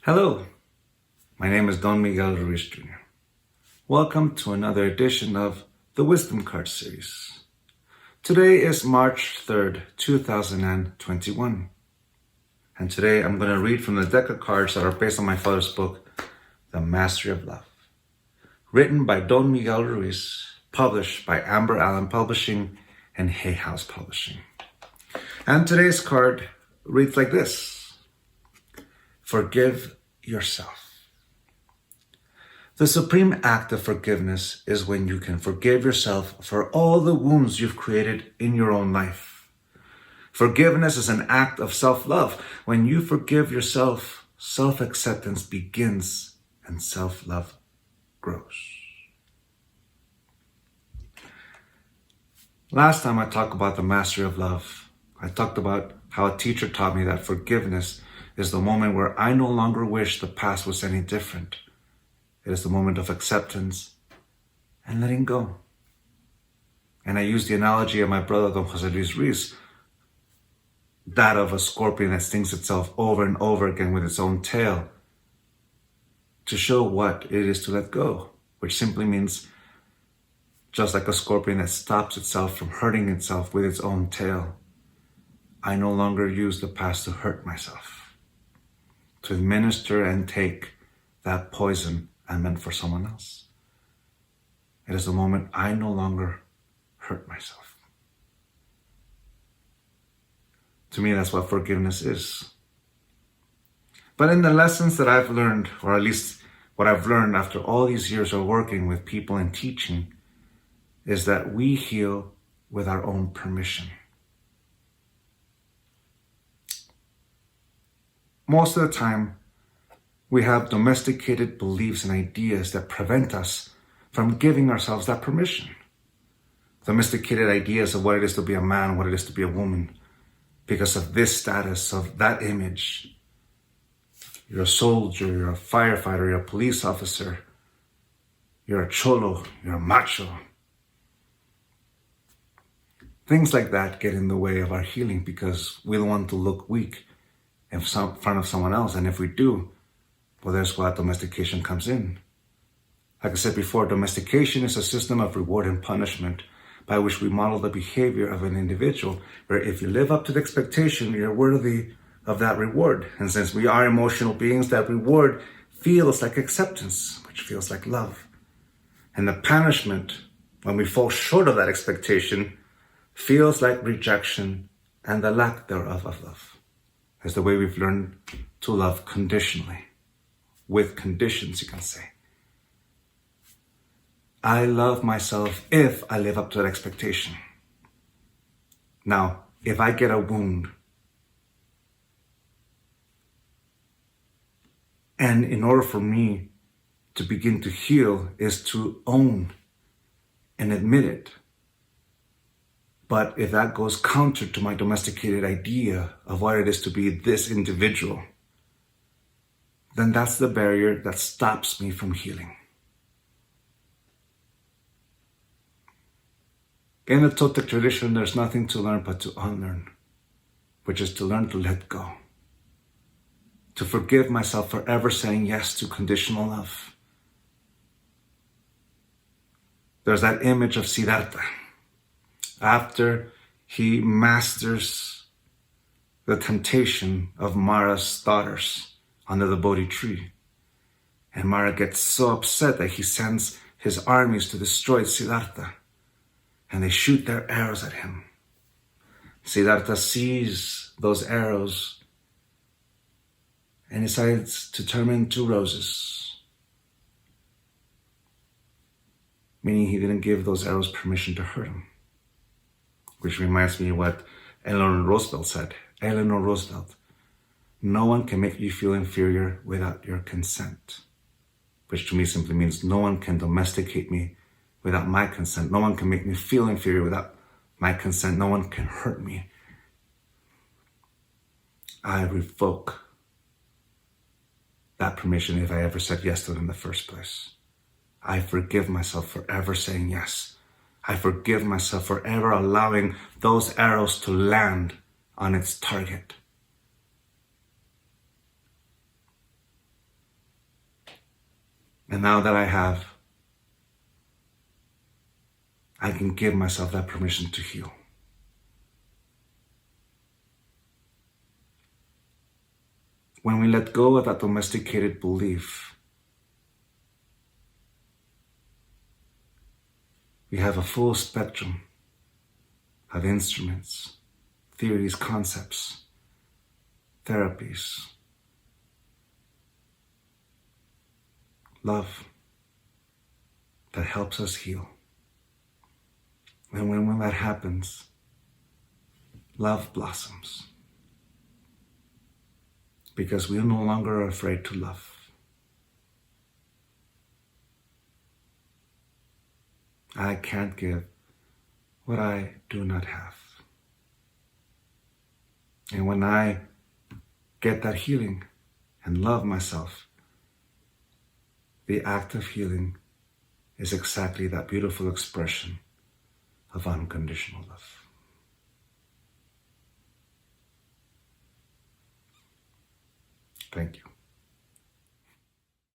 Hello, my name is Don Miguel Ruiz Jr. Welcome to another edition of the Wisdom Card series. Today is March 3rd, 2021. And today I'm going to read from the deck of cards that are based on my father's book, The Mastery of Love. Written by Don Miguel Ruiz, published by Amber Allen Publishing and Hay House Publishing. And today's card reads like this. Forgive yourself. The supreme act of forgiveness is when you can forgive yourself for all the wounds you've created in your own life. Forgiveness is an act of self-love. When you forgive yourself, self-acceptance begins and self-love grows. Last time I talked about the mastery of love, I talked about how a teacher taught me that forgiveness is the moment where I no longer wish the past was any different. It is the moment of acceptance and letting go. And I used the analogy of my brother, Don Jose Luis Ruiz, that of a scorpion that stings itself over and over again with its own tail, to show what it is to let go, which simply means just like a scorpion that stops itself from hurting itself with its own tail, I no longer use the past to hurt myself, to administer and take that poison I meant for someone else. It is the moment I no longer hurt myself. To me, that's what forgiveness is. But in the lessons that I've learned, or at least what I've learned after all these years of working with people and teaching, is that we heal with our own permission. Most of the time, we have domesticated beliefs and ideas that prevent us from giving ourselves that permission. Domesticated ideas of what it is to be a man, what it is to be a woman, because of this status, of that image. You're a soldier, you're a firefighter, you're a police officer, you're a cholo, you're a macho. Things like that get in the way of our healing because we don't want to look weak in front of someone else. And if we do, well, there's where domestication comes in. Like I said before, domestication is a system of reward and punishment by which we model the behavior of an individual, where if you live up to the expectation, you're worthy of that reward. And since we are emotional beings, that reward feels like acceptance, which feels like love. And the punishment, when we fall short of that expectation, feels like rejection and the lack thereof of love. It's the way we've learned to love conditionally. With conditions, you can say. I love myself if I live up to that expectation. Now, if I get a wound, and in order for me to begin to heal is to own and admit it. But if that goes counter to my domesticated idea of what it is to be this individual, then that's the barrier that stops me from healing. In the Toltec tradition, there's nothing to learn but to unlearn, which is to learn to let go. To forgive myself for ever saying yes to conditional love. There's that image of Siddhartha. After he masters the temptation of Mara's daughters under the Bodhi tree. And Mara gets so upset that he sends his armies to destroy Siddhartha. And they shoot their arrows at him. Siddhartha sees those arrows and decides to turn them into roses. Meaning he didn't give those arrows permission to hurt him. Which reminds me of what Eleanor Roosevelt said. Eleanor Roosevelt. No one can make you feel inferior without your consent. Which to me simply means no one can domesticate me without my consent. No one can make me feel inferior without my consent. No one can hurt me. I revoke that permission if I ever said yes to it in the first place. I forgive myself for ever saying yes. I forgive myself for ever allowing those arrows to land on its target. And now that I have, I can give myself that permission to heal. When we let go of that domesticated belief, we have a full spectrum of instruments, theories, concepts, therapies, love that helps us heal. And when that happens, love blossoms. Because we are no longer afraid to love. I can't give what I do not have. And when I get that healing and love myself, the act of healing is exactly that beautiful expression of unconditional love. Thank you.